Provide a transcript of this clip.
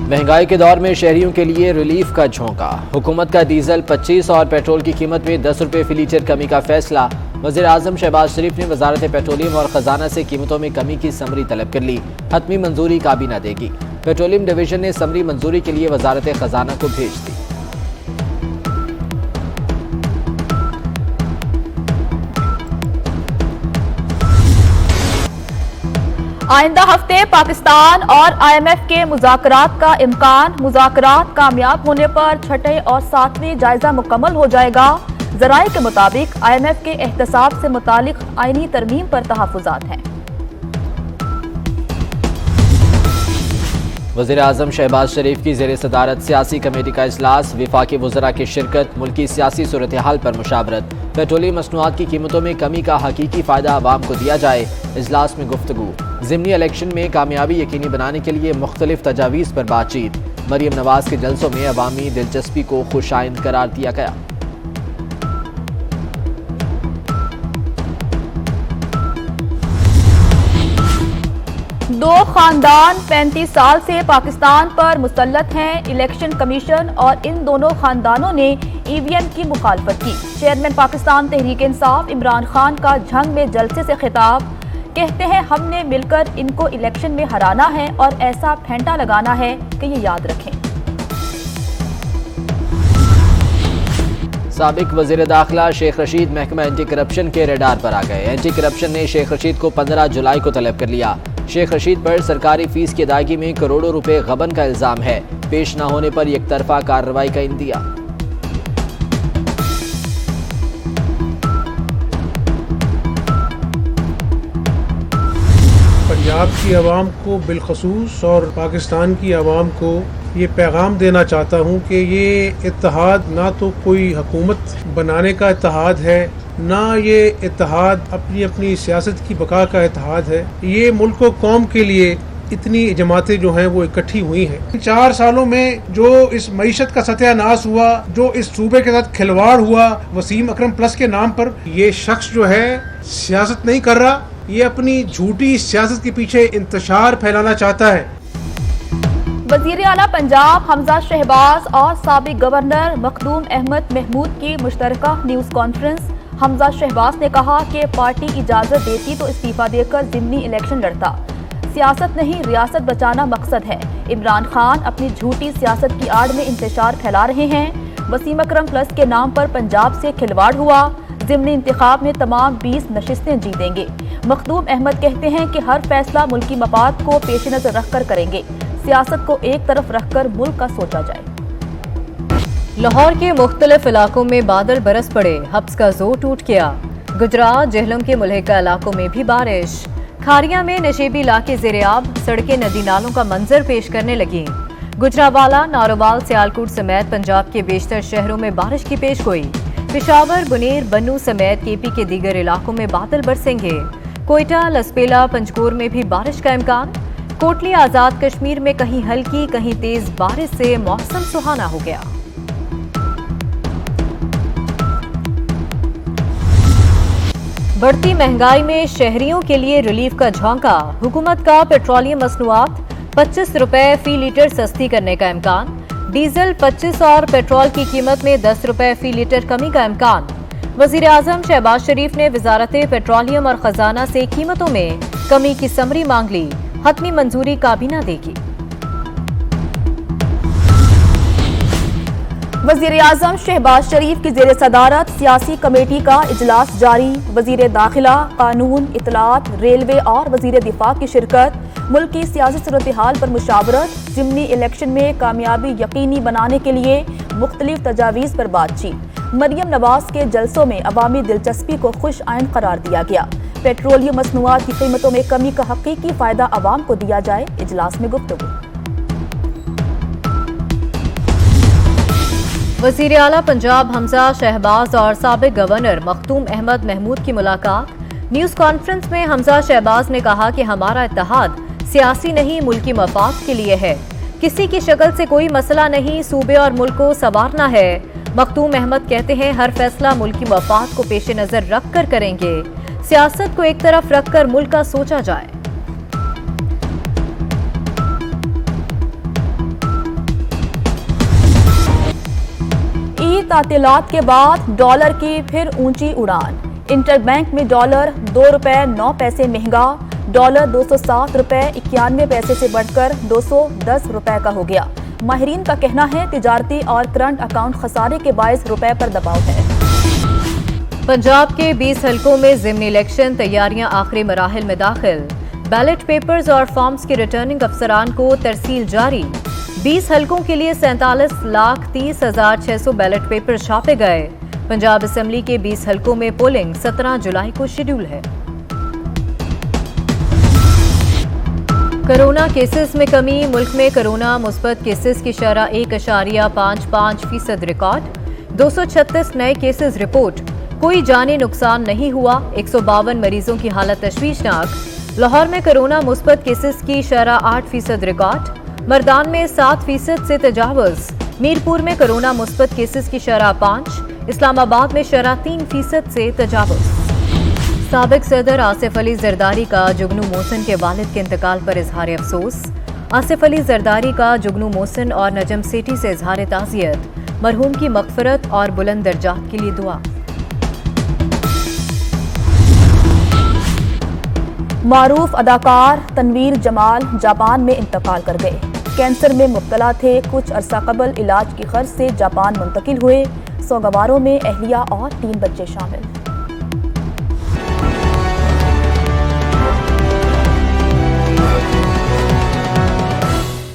مہنگائی کے دور میں شہریوں کے لیے ریلیف کا جھونکا، حکومت کا ڈیزل 25 اور پیٹرول کی قیمت میں 10 روپے فی لیٹر کمی کا فیصلہ۔ وزیر اعظم شہباز شریف نے وزارت پیٹرولیم اور خزانہ سے قیمتوں میں کمی کی سمری طلب کر لی، حتمی منظوری کابینہ دے گی۔ پیٹرولیم ڈویژن نے سمری منظوری کے لیے وزارت خزانہ کو بھیج دی۔ آئندہ ہفتے پاکستان اور آئی ایم ایف کے مذاکرات کا امکان، مذاکرات کامیاب ہونے پر چھٹے اور ساتویں جائزہ مکمل ہو جائے گا۔ ذرائع کے مطابق آئی ایم ایف کے احتساب سے متعلق آئینی ترمیم پر تحفظات ہیں۔ وزیر اعظم شہباز شریف کی زیر صدارت سیاسی کمیٹی کا اجلاس، وفاقی وزراء کی شرکت، ملکی سیاسی صورتحال پر مشاورت، پیٹرولیم مصنوعات کی قیمتوں میں کمی کا حقیقی فائدہ عوام کو دیا جائے، اجلاس میں گفتگو، ضمنی الیکشن میں کامیابی یقینی بنانے کے لیے مختلف تجاویز پر بات چیت، مریم نواز کے جلسوں میں عوامی دلچسپی کو خوش آئند قرار دیا گیا۔ دو خاندان 35 سال سے پاکستان پر مسلط ہیں، الیکشن کمیشن اور ان دونوں خاندانوں نے ای وی ایم کی مخالفت کی۔ چیئرمین پاکستان تحریک انصاف عمران خان کا جھنگ میں جلسے سے خطاب، کہتے ہیں ہم نے مل کر ان کو الیکشن میں ہرانا ہے اور ایسا پھینٹا لگانا ہے کہ یہ یاد رکھیں۔ سابق وزیر داخلہ شیخ رشید محکمہ اینٹی کرپشن کے ریڈار پر آ گئے۔ اینٹی کرپشن نے شیخ رشید کو 15 جولائی کو طلب کر لیا۔ شیخ رشید پر سرکاری فیس کی ادائیگی میں کروڑوں روپے غبن کا الزام ہے، پیش نہ ہونے پر یک طرفہ کارروائی کا اندیہ۔ پنجاب کی عوام کو بالخصوص اور پاکستان کی عوام کو یہ پیغام دینا چاہتا ہوں کہ یہ اتحاد نہ تو کوئی حکومت بنانے کا اتحاد ہے، نہ یہ اتحاد اپنی سیاست کی بقا کا اتحاد ہے۔ یہ ملک و قوم کے لیے اتنی جماعتیں جو ہیں وہ اکٹھی ہوئی ہیں۔ 4 سالوں میں جو اس معیشت کا ستیہ ناش ہوا، جو اس صوبے کے ساتھ کھلواڑ ہوا وسیم اکرم پلس کے نام پر، یہ شخص جو ہے سیاست نہیں کر رہا، یہ اپنی جھوٹی سیاست کے پیچھے انتشار پھیلانا چاہتا ہے۔ وزیر اعلیٰ پنجاب حمزہ شہباز اور سابق گورنر مخدوم احمد محمود کی مشترکہ نیوز کانفرنس۔ حمزہ شہباز نے کہا کہ پارٹی اجازت دیتی تو استعفیٰ دے کر ضمنی الیکشن لڑتا، سیاست نہیں ریاست بچانا مقصد ہے۔ عمران خان اپنی جھوٹی سیاست کی آڑ میں انتشار پھیلا رہے ہیں۔ وسیم اکرم پلس کے نام پر پنجاب سے کھلواڑ ہوا، ضمنی انتخاب میں تمام 20 نشستیں جیتیں گے۔ مخدوم احمد کہتے ہیں کہ ہر فیصلہ ملکی مفاد کو پیش نظر رکھ کر کریں گے، سیاست کو ایک طرف رکھ کر ملک کا سوچا جائے۔ لاہور کے مختلف علاقوں میں بادل برس پڑے، حبس کا زور ٹوٹ گیا۔ گجرات جہلم کے ملحقہ علاقوں میں بھی بارش۔ کھاریاں میں نشیبی علاقے زیر آب، سڑکیں ندی نالوں کا منظر پیش کرنے لگیں۔ گجرانوالہ، نارووال، سیالکوٹ سمیت پنجاب کے بیشتر شہروں میں بارش کی پیش گوئی۔ پشاور، بنیر، بنو سمیت کے پی کے دیگر علاقوں میں بادل برسیں گے۔ کوئٹہ، لسپیلا، پنجگور میں بھی بارش کا امکان۔ کوٹلی آزاد کشمیر میں کہیں ہلکی کہیں تیز بارش سے موسم سہانا ہو گیا۔ بڑھتی مہنگائی میں شہریوں کے لیے ریلیف کا جھونکا، حکومت کا پیٹرولیم مصنوعات 25 روپے فی لیٹر سستی کرنے کا امکان، ڈیزل 25 اور پیٹرول کی قیمت میں 10 روپے فی لیٹر کمی کا امکان۔ وزیر اعظم شہباز شریف نے وزارت پیٹرولیم اور خزانہ سے قیمتوں میں کمی کی سمری مانگ لی، حتمی منظوری کابینہ دے گی۔ وزیر اعظم شہباز شریف کی زیر صدارت سیاسی کمیٹی کا اجلاس جاری، وزیر داخلہ، قانون، اطلاعات، ریلوے اور وزیر دفاع کی شرکت، ملک کی سیاسی صورتحال پر مشاورت، ضمنی الیکشن میں کامیابی یقینی بنانے کے لیے مختلف تجاویز پر بات چیت۔ مریم نواز کے جلسوں میں عوامی دلچسپی کو خوش آئند قرار دیا گیا، پیٹرولیم مصنوعات کی قیمتوں میں کمی کا حقیقی فائدہ عوام کو دیا جائے، اجلاس میں گفتگو۔ وزیر اعلیٰ پنجاب حمزہ شہباز اور سابق گورنر مخدوم احمد محمود کی ملاقات۔ نیوز کانفرنس میں حمزہ شہباز نے کہا کہ ہمارا اتحاد سیاسی نہیں ملکی مفاد کے لیے ہے، کسی کی شکل سے کوئی مسئلہ نہیں، صوبے اور ملک کو سنوارنا ہے۔ مخدوم احمد کہتے ہیں ہر فیصلہ ملکی مفاد کو پیش نظر رکھ کر کریں گے، سیاست کو ایک طرف رکھ کر ملک کا سوچا جائے۔ تعطیلات کے بعد ڈالر کی پھر اونچی اڑان، انٹر بینک میں ڈالر 2 روپے 9 پیسے مہنگا، ڈالر 207 روپے 91 پیسے سے بڑھ کر 210 روپے کا ہو گیا۔ ماہرین کا کہنا ہے تجارتی اور کرنٹ اکاؤنٹ خسارے کے باعث روپے پر دباؤ ہے۔ پنجاب کے 20 حلقوں میں ضمنی الیکشن تیاریاں آخری مراحل میں داخل، بیلٹ پیپرز اور فارمز کے ریٹرننگ افسران کو ترسیل جاری۔ 20 حلقوں کے لیے 47,30,600 بیلٹ پیپر چھاپے گئے۔ پنجاب اسمبلی کے 20 حلقوں میں پولنگ 17 جولائی کو شیڈول ہے۔ کرونا کیسز میں کمی، ملک میں کرونا مثبت کیسز کی شرح 1.55% ریکارڈ، 236 نئے کیسز رپورٹ، کوئی جانی نقصان نہیں ہوا، 152 مریضوں کی حالت تشویشناک۔ لاہور میں کرونا مثبت کیسز کی شرح 8% ریکارڈ، مردان میں 7% سے تجاوز، میرپور میں کرونا مثبت کیسز کی شرح 5، اسلام آباد میں شرح 3% سے تجاوز۔ سابق صدر آصف علی زرداری کا جگنو محسن کے والد کے انتقال پر اظہار افسوس، آصف علی زرداری کا جگنو محسن اور نجم سیٹھی سے اظہار تعزیت، مرحوم کی مغفرت اور بلند درجات کے لیے دعا۔ معروف اداکار تنویر جمال جاپان میں انتقال کر گئے، کینسر میں مبتلا تھے، کچھ عرصہ قبل علاج کی غرض سے جاپان منتقل ہوئے، سوگواروں میں اہلیہ اور 3 بچے شامل۔